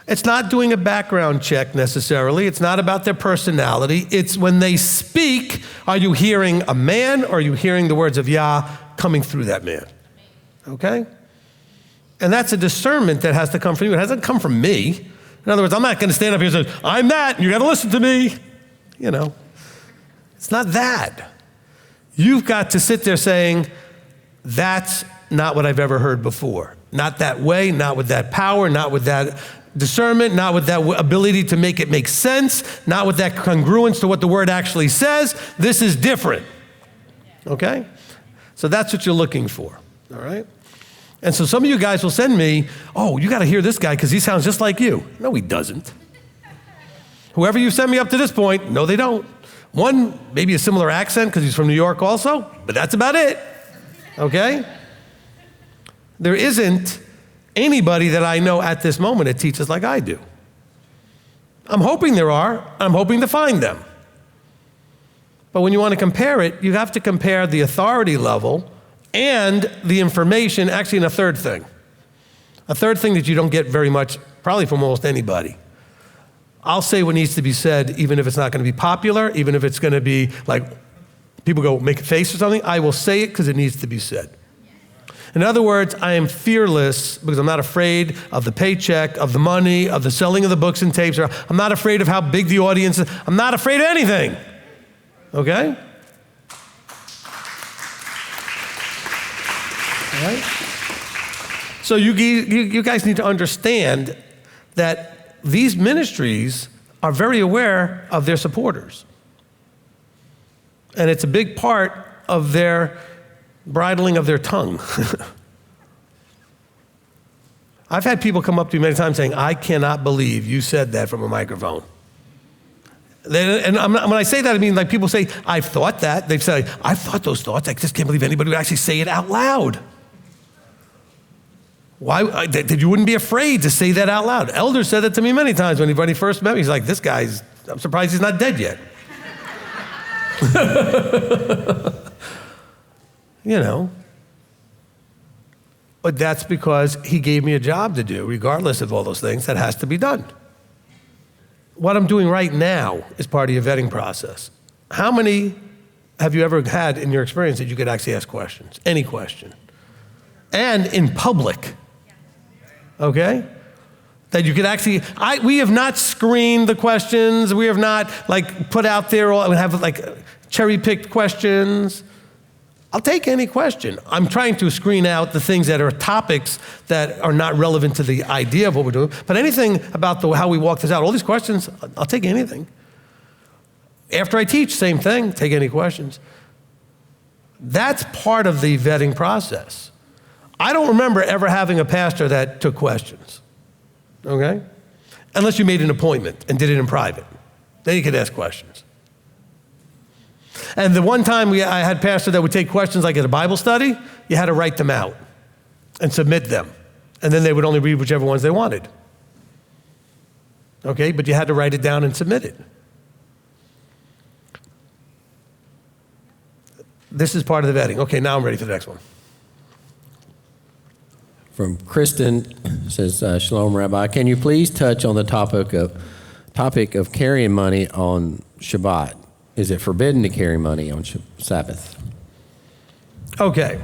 It's not doing a background check necessarily. It's not about their personality. It's when they speak, are you hearing a man or are you hearing the words of Yah coming through that man? Okay? And that's a discernment that has to come from you. It hasn't come from me. In other words, I'm not going to stand up here and say, I'm that, and you got to listen to me. It's not that. You've got to sit there saying, that's not what I've ever heard before. Not that way, not with that power, not with that discernment, not with that ability to make it make sense, not with that congruence to what the word actually says. This is different, okay? So that's what you're looking for, all right? And so some of you guys will send me, oh, you got to hear this guy because he sounds just like you. No, he doesn't. Whoever you send me up to this point, no, they don't. One, maybe a similar accent because he's from New York also, but that's about it, okay? There isn't anybody that I know at this moment that teaches like I do. I'm hoping there are. I'm hoping to find them. But when you want to compare it, you have to compare the authority level and the information, actually, in a third thing. A third thing that you don't get very much, probably from almost anybody. I'll say what needs to be said, even if it's not going to be popular, even if it's going to be like, people go make a face or something, I will say it because it needs to be said. In other words, I am fearless because I'm not afraid of the paycheck, of the money, of the selling of the books and tapes, or I'm not afraid of how big the audience is. I'm not afraid of anything, okay? All right? So you guys need to understand that these ministries are very aware of their supporters. And it's a big part of their bridling of their tongue. I've had people come up to me many times saying, I cannot believe you said that from a microphone. And when I say that, I mean like people say, I've thought that. They've said, I've thought those thoughts. I just can't believe anybody would actually say it out loud. Why? That you wouldn't be afraid to say that out loud. Elder said that to me many times when he first met me. He's like, I'm surprised he's not dead yet. You know. But that's because he gave me a job to do, regardless of all those things, that has to be done. What I'm doing right now is part of your vetting process. How many have you ever had in your experience that you could actually ask questions? Any question. And in public. Okay? That you could actually, we have not screened the questions. We have not like put out there, we have like cherry-picked questions. I'll take any question. I'm trying to screen out the things that are topics that are not relevant to the idea of what we're doing. But anything about how we walk this out, all these questions, I'll take anything. After I teach, same thing, take any questions. That's part of the vetting process. I don't remember ever having a pastor that took questions, okay? Unless you made an appointment and did it in private. Then you could ask questions. And the one time I had pastors that would take questions like at a Bible study, you had to write them out and submit them. And then they would only read whichever ones they wanted. Okay, but you had to write it down and submit it. This is part of the vetting. Okay, now I'm ready for the next one. From Kristen, says, Shalom, Rabbi. Can you please touch on the topic of carrying money on Shabbat? Is it forbidden to carry money on Sabbath? Okay.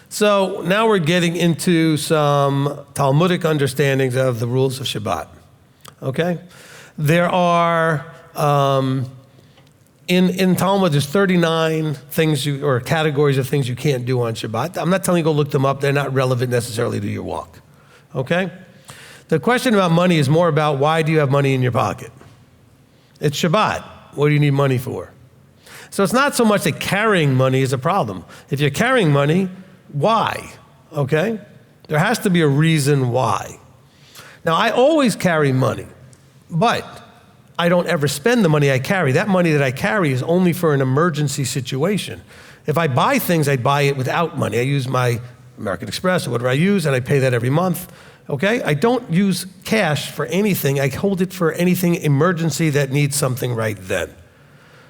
So now we're getting into some Talmudic understandings of the rules of Shabbat. Okay? There are, in Talmud, there's 39 things or categories of things you can't do on Shabbat. I'm not telling you to go look them up. They're not relevant necessarily to your walk. Okay? The question about money is more about why do you have money in your pocket? It's Shabbat. What do you need money for? So it's not so much that carrying money is a problem. If you're carrying money, why? Okay? There has to be a reason why. Now, I always carry money, but I don't ever spend the money I carry. That money that I carry is only for an emergency situation. If I buy things, I buy it without money. I use my American Express or whatever I use, and I pay that every month. Okay? I don't use cash for anything. I hold it for anything emergency that needs something right then.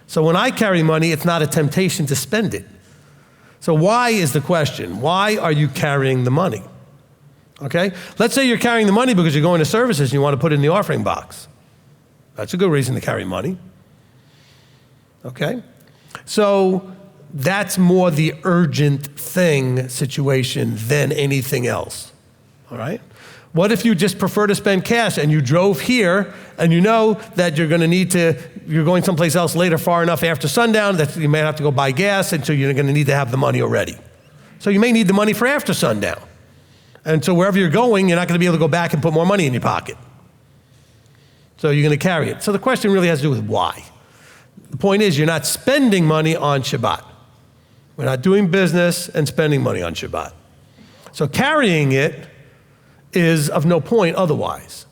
So when I carry money, it's not a temptation to spend it. So why is the question? Why are you carrying the money? Okay? Let's say you're carrying the money because you're going to services and you want to put it in the offering box. That's a good reason to carry money. Okay? So that's more the urgent thing situation than anything else. All right? What if you just prefer to spend cash and you drove here and you know that you're going someplace else later far enough after sundown that you may have to go buy gas, and so you're going to need to have the money already. So you may need the money for after sundown. And so wherever you're going, you're not going to be able to go back and put more money in your pocket. So you're going to carry it. So the question really has to do with why. The point is you're not spending money on Shabbat. We're not doing business and spending money on Shabbat. So carrying it is of no point otherwise,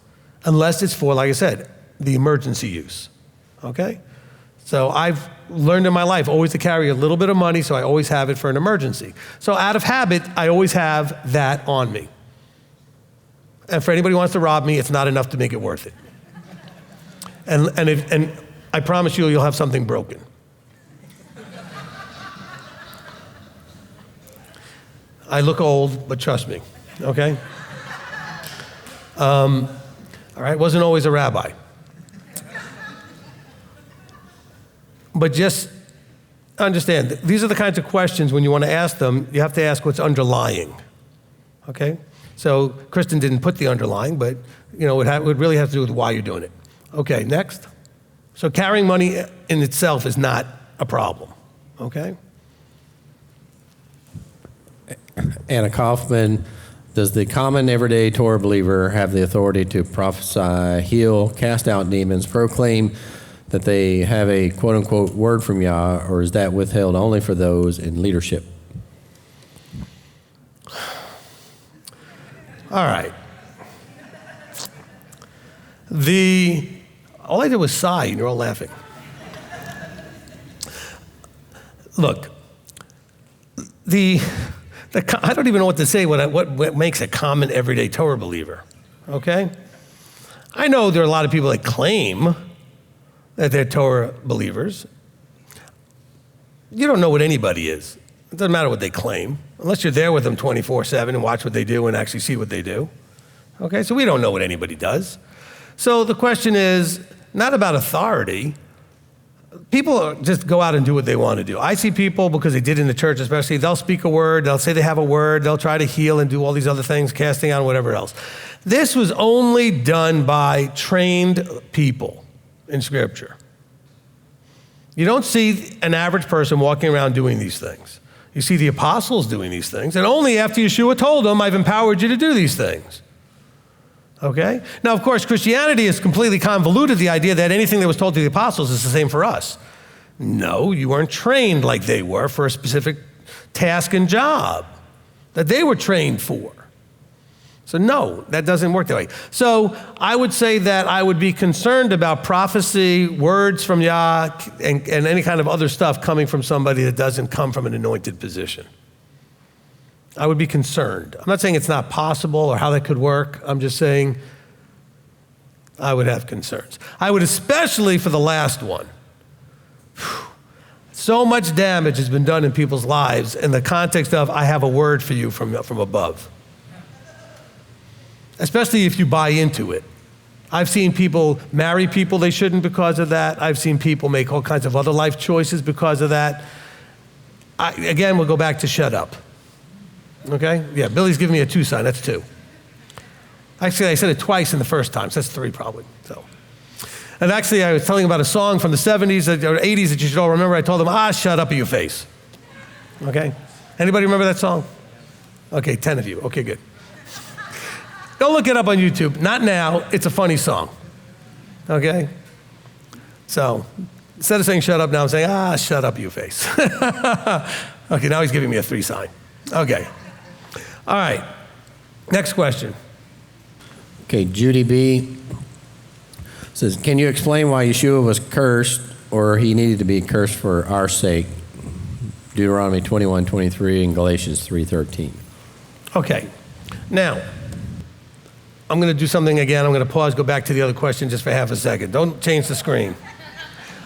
unless it's for, like I said, the emergency use, okay? So I've learned in my life always to carry a little bit of money, so I always have it for an emergency. So out of habit, I always have that on me. And for anybody who wants to rob me, it's not enough to make it worth it. And I promise you'll have something broken. I look old, but trust me, okay? All right, wasn't always a rabbi. But just understand, these are the kinds of questions when you want to ask them, you have to ask what's underlying, okay? So Kristen didn't put the underlying, but it would really have to do with why you're doing it. Okay, next. So carrying money in itself is not a problem, okay? Anna Kaufman, does the common everyday Torah believer have the authority to prophesy, heal, cast out demons, proclaim that they have a quote-unquote word from Yah, or is that withheld only for those in leadership? All right. All I did was sigh, and you're all laughing. Look, I don't even know what to say, what makes a common everyday Torah believer, okay? I know there are a lot of people that claim that they're Torah believers. You don't know what anybody is. It doesn't matter what they claim, unless you're there with them 24/7 and watch what they do and actually see what they do. Okay, so we don't know what anybody does. So the question is not about authority. People just go out and do what they want to do. I see people, because they did in the church especially, they'll speak a word, they'll say they have a word, they'll try to heal and do all these other things, casting out, whatever else. This was only done by trained people in Scripture. You don't see an average person walking around doing these things. You see the apostles doing these things, and only after Yeshua told them, I've empowered you to do these things. Okay? Now, of course, Christianity has completely convoluted the idea that anything that was told to the apostles is the same for us. No, you weren't trained like they were for a specific task and job that they were trained for. So no, that doesn't work that way. So I would say that I would be concerned about prophecy, words from Yah, and any kind of other stuff coming from somebody that doesn't come from an anointed position. I would be concerned. I'm not saying it's not possible or how that could work. I'm just saying I would have concerns. I would especially for the last one. So much damage has been done in people's lives in the context of, I have a word for you from above. Especially if you buy into it. I've seen people marry people they shouldn't because of that. I've seen people make all kinds of other life choices because of that. Again, we'll go back to shut up. Okay? Yeah, Billy's giving me a 2 sign. That's 2. Actually, I said it twice in the first time, so that's 3 probably. So, and actually, I was telling about a song from the 70s or 80s that you should all remember. I told them, shut up in your face. Okay? Anybody remember that song? Okay, 10 of you. Okay, good. Go look it up on YouTube. Not now. It's a funny song. Okay? So, instead of saying shut up now, I'm saying, shut up, you face. Okay, now he's giving me a 3 sign. Okay. All right. Next question. Okay, Judy B. says, can you explain why Yeshua was cursed or he needed to be cursed for our sake? Deuteronomy 21:23 and Galatians 3:13. Okay. Now, I'm going to do something again. I'm going to pause, go back to the other question just for half a second. Don't change the screen.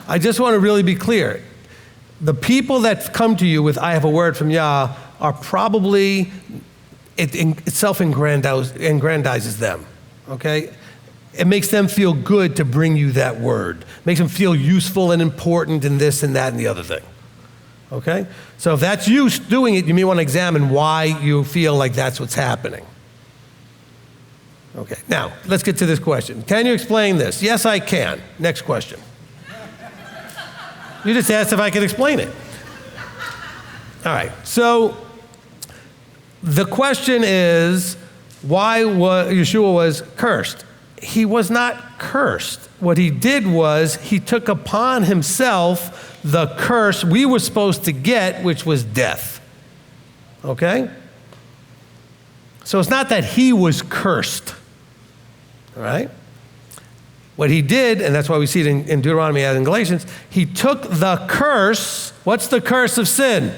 I just want to really be clear. The people that come to you with, I have a word from Yah, are probably, it self-aggrandizes them, okay? It makes them feel good to bring you that word. It makes them feel useful and important and this and that and the other thing, okay? So if that's you doing it, you may want to examine why you feel like that's what's happening. Okay, now, let's get to this question. Can you explain this? Yes, I can. Next question. You just asked if I could explain it. All right, so the question is why Yeshua was cursed. he was not cursed. What he did was he took upon himself the curse we were supposed to get, which was death. Okay? So it's not that he was cursed. All right? What he did, and that's why we see it in Deuteronomy and in Galatians, he took the curse. What's the curse of sin?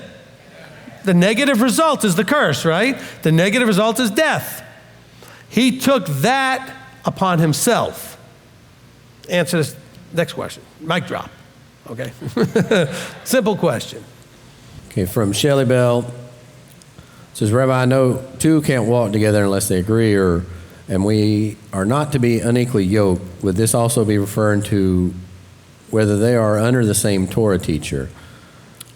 The negative result is the curse, right? The negative result is death. He took that upon himself. Answer this next question. Mic drop. Okay? Simple question. Okay, from Shelley Bell. It says, Rabbi, I know two can't walk together unless they agree, and we are not to be unequally yoked. Would this also be referring to whether they are under the same Torah teacher?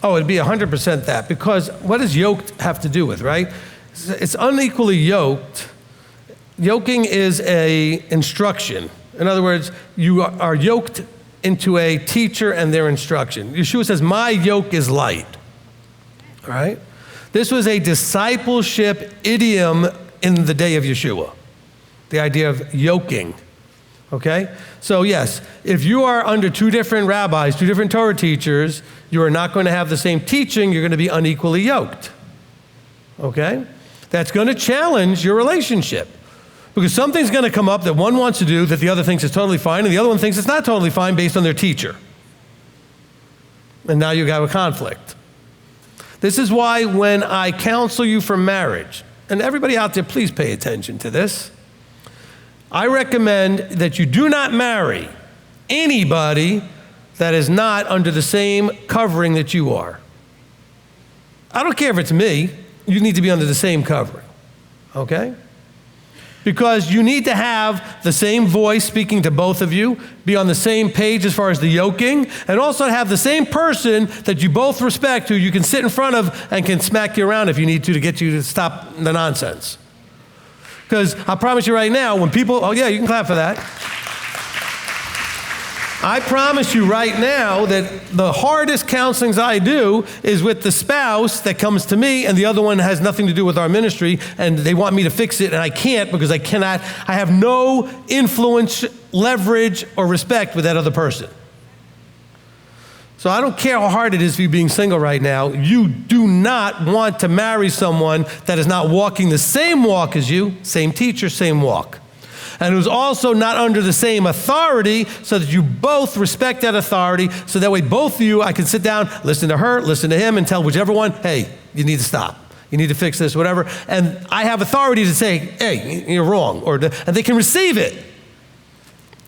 Oh, it'd be 100% that, because what does yoked have to do with, right? It's unequally yoked. Yoking is a instruction. In other words, you are yoked into a teacher and their instruction. Yeshua says, my yoke is light. All right? This was a discipleship idiom in the day of Yeshua. The idea of yoking. Okay? So yes, if you are under two different rabbis, two different Torah teachers, you are not going to have the same teaching, you're going to be unequally yoked. Okay? That's going to challenge your relationship. Because something's going to come up that one wants to do that the other thinks is totally fine, and the other one thinks it's not totally fine based on their teacher. And now you have a conflict. This is why when I counsel you for marriage, and everybody out there, please pay attention to this. I recommend that you do not marry anybody that is not under the same covering that you are. I don't care if it's me, you need to be under the same covering, okay? Because you need to have the same voice speaking to both of you, be on the same page as far as the yoking, and also have the same person that you both respect who you can sit in front of and can smack you around if you need to get you to stop the nonsense. Because I promise you right now, when people, oh yeah, you can clap for that. I promise you right now that the hardest counselings I do is with the spouse that comes to me and the other one has nothing to do with our ministry and they want me to fix it and I can't because I have no influence, leverage, or respect with that other person. So I don't care how hard it is for you being single right now. You do not want to marry someone that is not walking the same walk as you, same teacher, same walk. And who's also not under the same authority so that you both respect that authority so that way both of you, I can sit down, listen to her, listen to him, and tell whichever one, hey, you need to stop. You need to fix this, whatever. And I have authority to say, hey, you're wrong. And they can receive it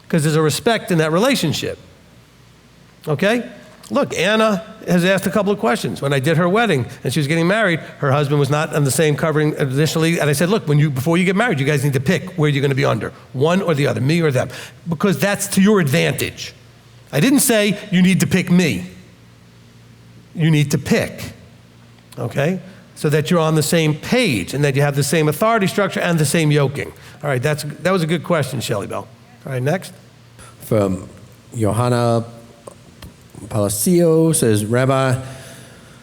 because there's a respect in that relationship. Okay? Look, Anna has asked a couple of questions. When I did her wedding and she was getting married, her husband was not on the same covering initially. And I said, look, before you get married, you guys need to pick where you're going to be under, one or the other, me or them, because that's to your advantage. I didn't say you need to pick me. You need to pick, okay? So that you're on the same page and that you have the same authority structure and the same yoking. All right, that was a good question, Shelley Bell. All right, next. From Johanna Palacio says, Rabbi,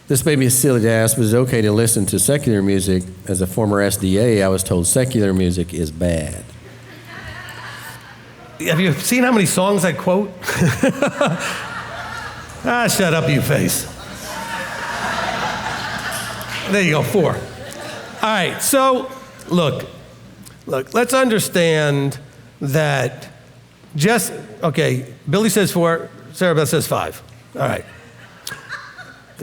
this may be silly to ask, but it's okay to listen to secular music. As a former SDA, I was told secular music is bad. Have you seen how many songs I quote? Shut up, you face. There you go, 4. All right, so look, let's understand that Billy says 4, Sarah Beth says 5. All right.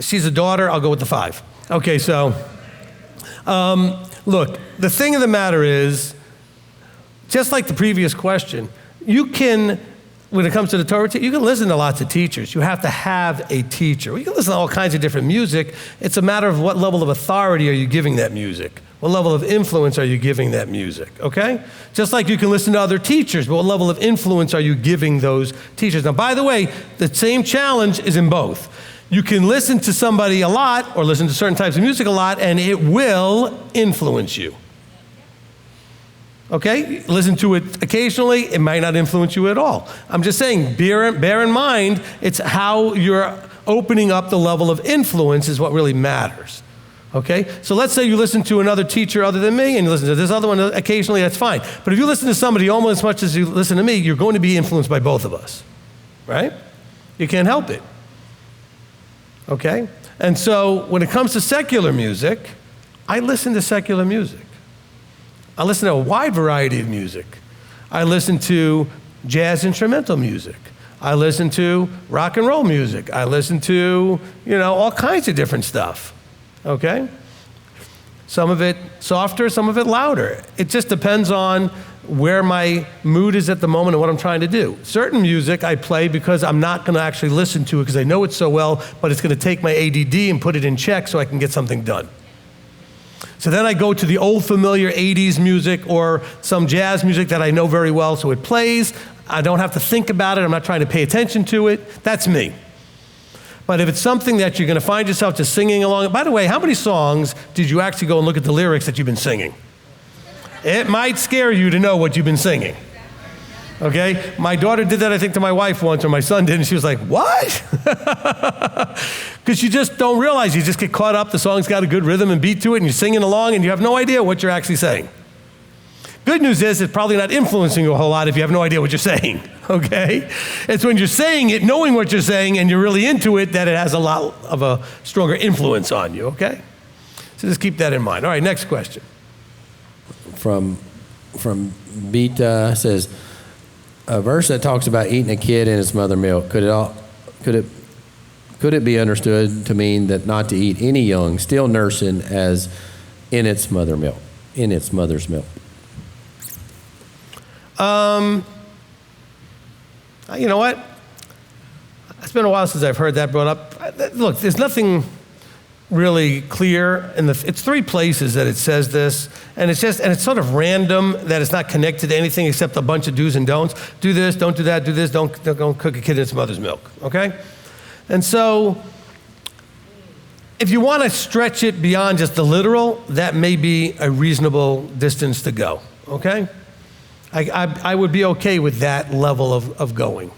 She's a daughter, I'll go with the 5. Okay, so, look, the thing of the matter is, just like the previous question, you can, when it comes to the Torah, you can listen to lots of teachers. You have to have a teacher. You can listen to all kinds of different music. It's a matter of what level of authority are you giving that music? What level of influence are you giving that music, okay? Just like you can listen to other teachers, but what level of influence are you giving those teachers? Now, by the way, the same challenge is in both. You can listen to somebody a lot or listen to certain types of music a lot, and it will influence you. Okay? Listen to it occasionally, it might not influence you at all. I'm just saying, bear in mind, it's how you're opening up the level of influence is what really matters. Okay? So let's say you listen to another teacher other than me and you listen to this other one occasionally, that's fine. But if you listen to somebody almost as much as you listen to me, you're going to be influenced by both of us, right? You can't help it. Okay? And so when it comes to secular music, I listen to secular music. I listen to a wide variety of music. I listen to jazz instrumental music. I listen to rock and roll music. I listen to, all kinds of different stuff, okay? Some of it softer, some of it louder. It just depends on where my mood is at the moment and what I'm trying to do. Certain music I play because I'm not going to actually listen to it because I know it so well, but it's going to take my ADD and put it in check so I can get something done. So then I go to the old familiar 80s music or some jazz music that I know very well, so it plays. I don't have to think about it. I'm not trying to pay attention to it. That's me. But if it's something that you're going to find yourself just singing along, by the way, how many songs did you actually go and look at the lyrics that you've been singing? It might scare you to know what you've been singing. Okay? My daughter did that, I think, to my wife once, or my son did, and she was like, what? Because you just don't realize. You just get caught up. The song's got a good rhythm and beat to it, and you're singing along, and you have no idea what you're actually saying. Good news is it's probably not influencing you a whole lot if you have no idea what you're saying, okay? It's when you're saying it, knowing what you're saying, and you're really into it, that it has a lot of a stronger influence on you, okay? So just keep that in mind. All right, next question. From Beta says, a verse that talks about eating a kid in its mother milk, could it be understood to mean that not to eat any young, still nursing, as in its mother's milk? You know what? It's been a while since I've heard that brought up. Look, there's nothing really clear it's 3 places that it says this, and it's sort of random that it's not connected to anything except a bunch of do's and don'ts. Do this, don't do that, do this, don't cook a kid in its mother's milk, okay? And so, if you want to stretch it beyond just the literal, that may be a reasonable distance to go, okay? I would be okay with that level of going,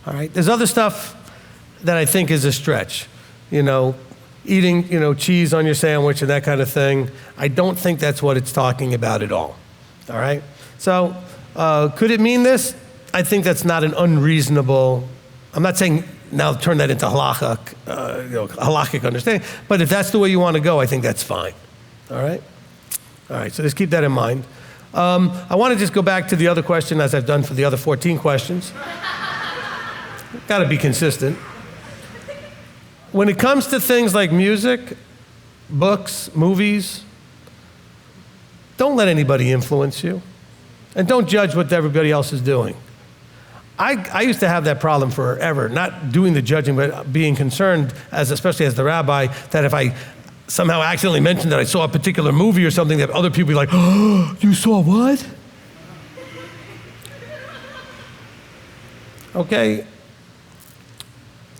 all right? There's other stuff that I think is a stretch, eating, cheese on your sandwich and that kind of thing. I don't think that's what it's talking about at all right? So could it mean this? I think that's not an unreasonable, I'm not saying now turn that into halakhic understanding, but if that's the way you want to go, I think that's fine, all right? All right, so just keep that in mind. I want to just go back to the other question as I've done for the other 14 questions. Got to be consistent. When it comes to things like music, books, movies, don't let anybody influence you. And don't judge what everybody else is doing. I used to have that problem forever, not doing the judging, but being concerned, especially as the rabbi, that if I somehow accidentally mentioned that I saw a particular movie or something, that other people would be like, oh, you saw what? Okay.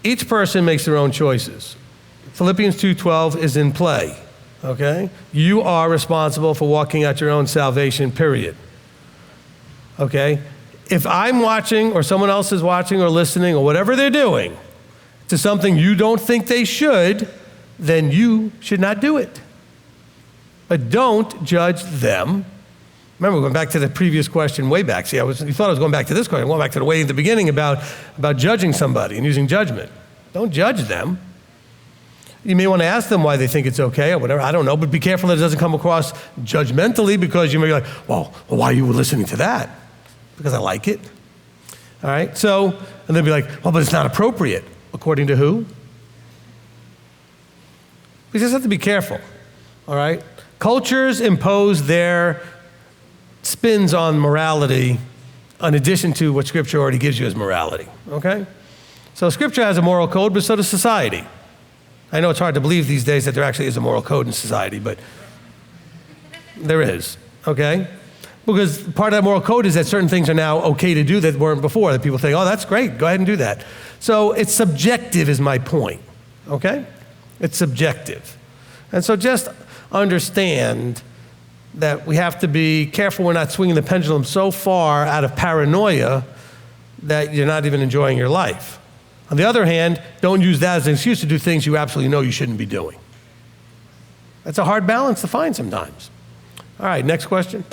Each person makes their own choices. Philippians 2:12 is in play, okay? You are responsible for walking out your own salvation, period. Okay? If I'm watching or someone else is watching or listening or whatever they're doing to something you don't think they should, then you should not do it. But don't judge them. Remember, going back to the previous question way back. See, you thought I was going back to this question. I'm going back to the way in the beginning about judging somebody and using judgment. Don't judge them. You may want to ask them why they think it's okay or whatever. I don't know, but be careful that it doesn't come across judgmentally, because you may be like, well, why are you listening to that? Because I like it. All right? So, and they'll be like, well, but it's not appropriate. According to who? We just have to be careful. All right? Cultures impose their spins on morality in addition to what Scripture already gives you as morality, okay? So Scripture has a moral code, but so does society. I know it's hard to believe these days that there actually is a moral code in society, but there is, okay? Because part of that moral code is that certain things are now okay to do that weren't before, that people think, oh, that's great, go ahead and do that. So it's subjective is my point, okay? It's subjective. And so just understand that we have to be careful we're not swinging the pendulum so far out of paranoia that you're not even enjoying your life. On the other hand, don't use that as an excuse to do things you absolutely know you shouldn't be doing. That's a hard balance to find sometimes. All right, next question.